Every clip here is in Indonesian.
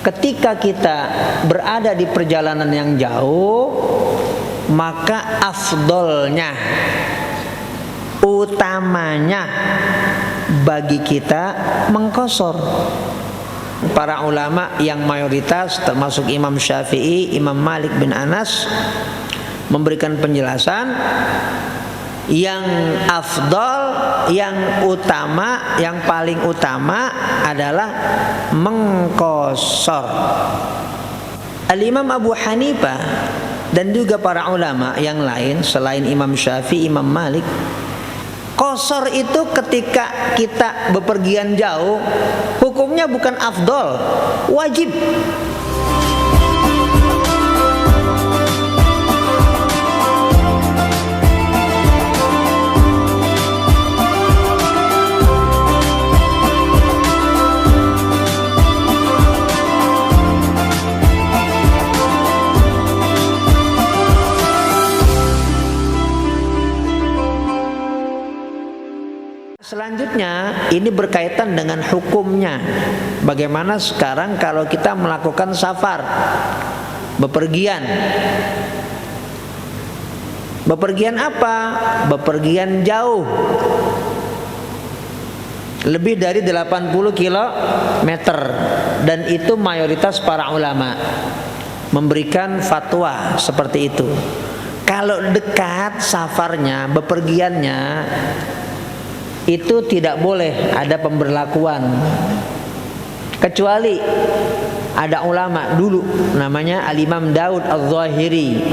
ketika kita berada di perjalanan yang jauh, maka afdolnya, utamanya bagi kita mengqashar. Para ulama yang mayoritas termasuk Imam Syafi'i, Imam Malik bin Anas memberikan penjelasan yang afdol, yang utama, yang paling utama adalah mengqashar. Al-Imam Abu Hanifah dan juga para ulama yang lain selain Imam Syafi'i, Imam Malik, qashar itu ketika kita bepergian jauh, hukumnya bukan afdol, wajib. Selanjutnya ini berkaitan dengan hukumnya. Bagaimana sekarang kalau kita melakukan safar, bepergian. Bepergian apa? Bepergian jauh, lebih dari 80 km, dan itu mayoritas para ulama memberikan fatwa seperti itu. Kalau dekat safarnya, bepergiannya, itu tidak boleh ada pemberlakuan, kecuali ada ulama dulu namanya Al-Imam Daud Al-Zahiri.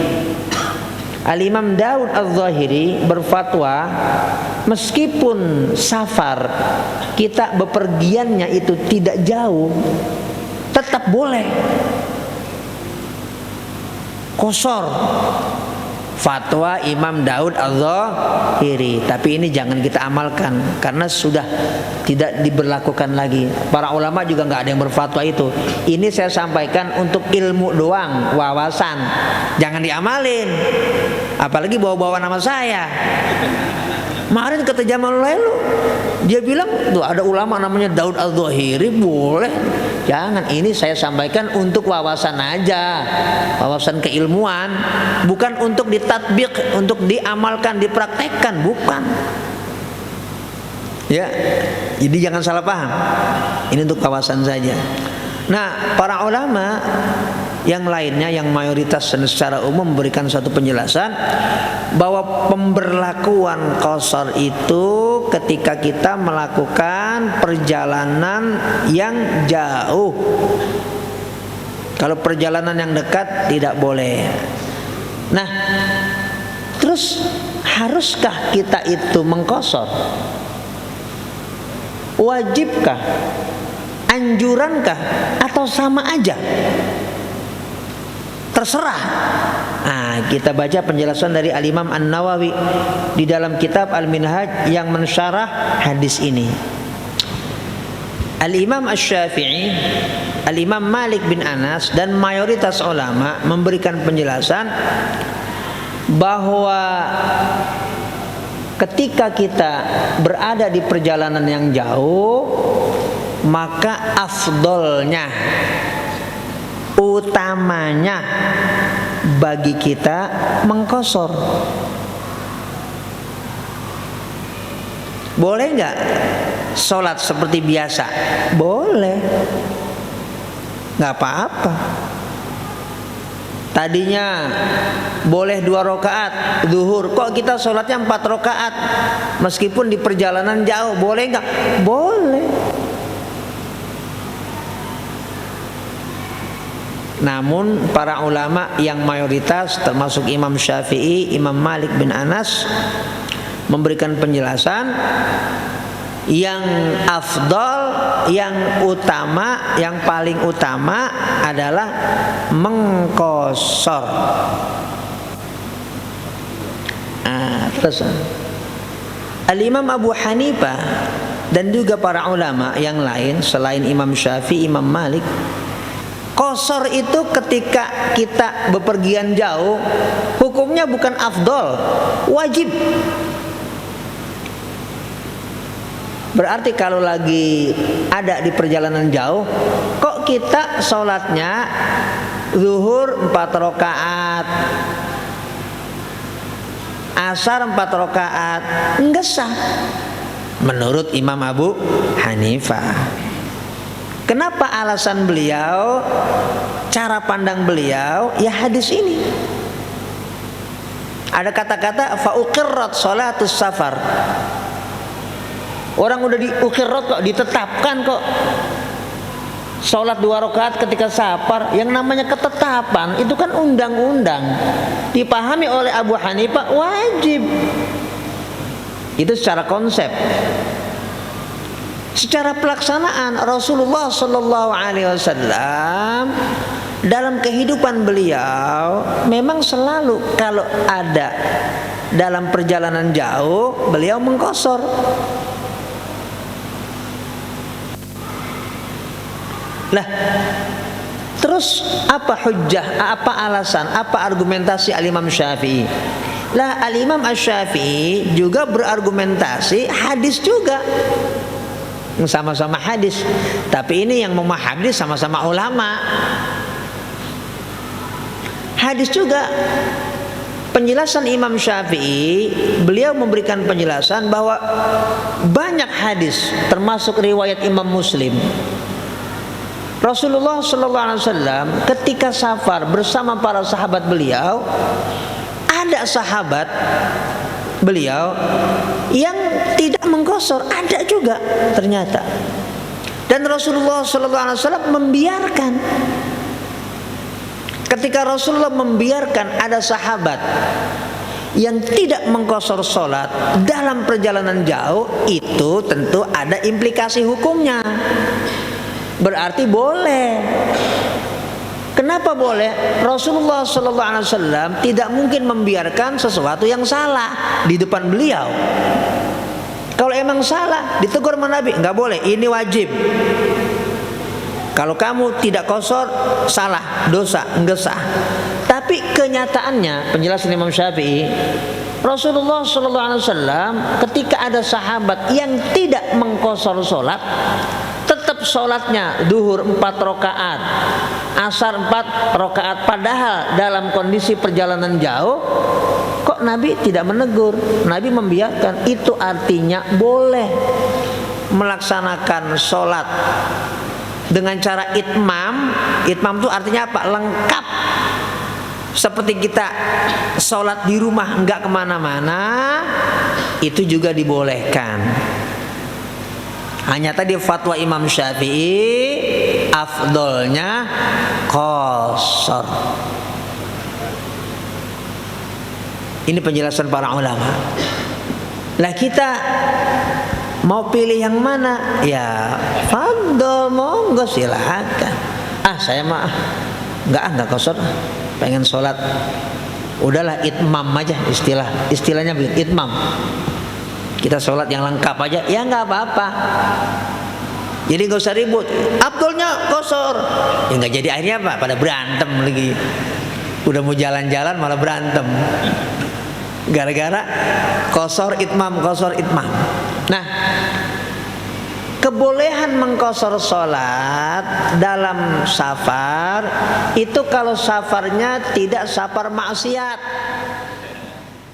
Al-Imam Daud Al-Zahiri berfatwa meskipun safar kita bepergiannya itu tidak jauh, tetap boleh qashar. Fatwa Imam Daud Al-Zahiri. Tapi ini jangan kita amalkan karena sudah tidak diberlakukan lagi. Para ulama juga nggak ada yang berfatwa itu. Ini saya sampaikan untuk ilmu doang, wawasan. Jangan diamalin. Apalagi bawa-bawa nama saya. Kemarin kata Jamal Lailu, dia bilang tuh ada ulama namanya Daud Al-Zahiri, boleh. Jangan, ini saya sampaikan untuk wawasan aja, wawasan keilmuan, bukan untuk ditatbik, untuk diamalkan, dipraktekkan, bukan. Ya, jadi jangan salah paham. Ini untuk wawasan saja. Nah, para ulama yang lainnya, yang mayoritas secara umum memberikan satu penjelasan bahwa pemberlakuan qashar itu ketika kita melakukan perjalanan yang jauh. Kalau perjalanan yang dekat tidak boleh. Nah, terus haruskah kita itu mengqashar? Wajibkah? Anjurankah? Atau sama aja? Terserah. Nah, kita baca penjelasan dari Al-Imam An-Nawawi di dalam kitab Al-Minhaj yang mensyarah hadis ini. Al-Imam Asy-Syafi'i, Al-Imam Malik bin Anas dan mayoritas ulama memberikan penjelasan bahwa ketika kita berada di perjalanan yang jauh, maka afdolnya, utamanya bagi kita mengqashar. Boleh nggak sholat seperti biasa? Boleh, nggak apa-apa. Tadinya boleh 2 rakaat zuhur, kok kita sholatnya 4 rakaat meskipun di perjalanan jauh, boleh nggak? Boleh. Namun para ulama yang mayoritas termasuk Imam Syafi'i, Imam Malik bin Anas memberikan penjelasan yang afdal, yang utama, yang paling utama adalah mengqashar. Terus Al-Imam Abu Hanifah dan juga para ulama yang lain selain Imam Syafi'i, Imam Malik, qashar itu ketika kita bepergian jauh, hukumnya bukan afdol, wajib. Berarti kalau lagi ada di perjalanan jauh, kok kok kita sholatnya zuhur 4 rakaat, asar 4 rakaat, enggak sah menurut Imam Abu Hanifah. Kenapa alasan beliau, cara pandang beliau, ya hadis ini. Ada kata-kata fauqirrat sholatus safar. Orang udah diukirrat kok, ditetapkan kok sholat 2 rakaat ketika safar. Yang namanya ketetapan itu kan undang-undang, dipahami oleh Abu Hanifah wajib. Itu secara konsep. Secara pelaksanaan Rasulullah Shallallahu Alaihi Wasallam dalam kehidupan beliau memang selalu kalau ada dalam perjalanan jauh beliau mengqashar. Lah, terus apa hujjah, apa alasan, apa argumentasi Al-Imam Syafi'i? Lah, Al-Imam Asy-Syafi'i juga berargumentasi hadis juga. Sama-sama hadis, tapi ini yang memahami sama-sama ulama. Hadis juga. Penjelasan Imam Syafi'i, beliau memberikan penjelasan bahwa banyak hadis termasuk riwayat Imam Muslim. Rasulullah SAW ketika safar bersama para sahabat beliau, ada sahabat beliau yang tidak mengqashar, ada juga ternyata. Dan Rasulullah SAW membiarkan. Ketika Rasulullah membiarkan ada sahabat yang tidak mengqashar sholat dalam perjalanan jauh, itu tentu ada implikasi hukumnya. Berarti boleh. Kenapa boleh? Rasulullah SAW tidak mungkin membiarkan sesuatu yang salah di depan beliau. Kalau emang salah, ditegur sama Nabi, nggak boleh, ini wajib. Kalau kamu tidak qashar, salah, dosa, nggak sah. Tapi kenyataannya, penjelasan Imam Syafi'i, Rasulullah SAW ketika ada sahabat yang tidak mengqashar sholat, tetap sholatnya duhur 4 rakaat, asar 4 rakaat, padahal dalam kondisi perjalanan jauh, kok Nabi tidak menegur, Nabi membiarkan. Itu artinya boleh melaksanakan sholat dengan cara itmam. Itmam itu artinya apa? Lengkap. Seperti kita sholat di rumah enggak kemana-mana, itu juga dibolehkan. Hanya tadi fatwa Imam Syafi'i afdolnya qashar. Ini penjelasan para ulama. Lah kita mau pilih yang mana? Ya fadol, monggo silakan. Saya mah enggak qashar, pengen sholat, udahlah itmam aja, istilahnya begitu, itmam. Kita sholat yang lengkap aja, ya nggak apa-apa. Jadi nggak usah ribut. Abdulnya qashar, ya nggak jadi, akhirnya apa? Pada berantem lagi. Udah mau jalan-jalan malah berantem. Gara-gara qashar itmam, qashar itmam. Nah, kebolehan mengqashar sholat dalam safar itu kalau safarnya tidak safar maksiat.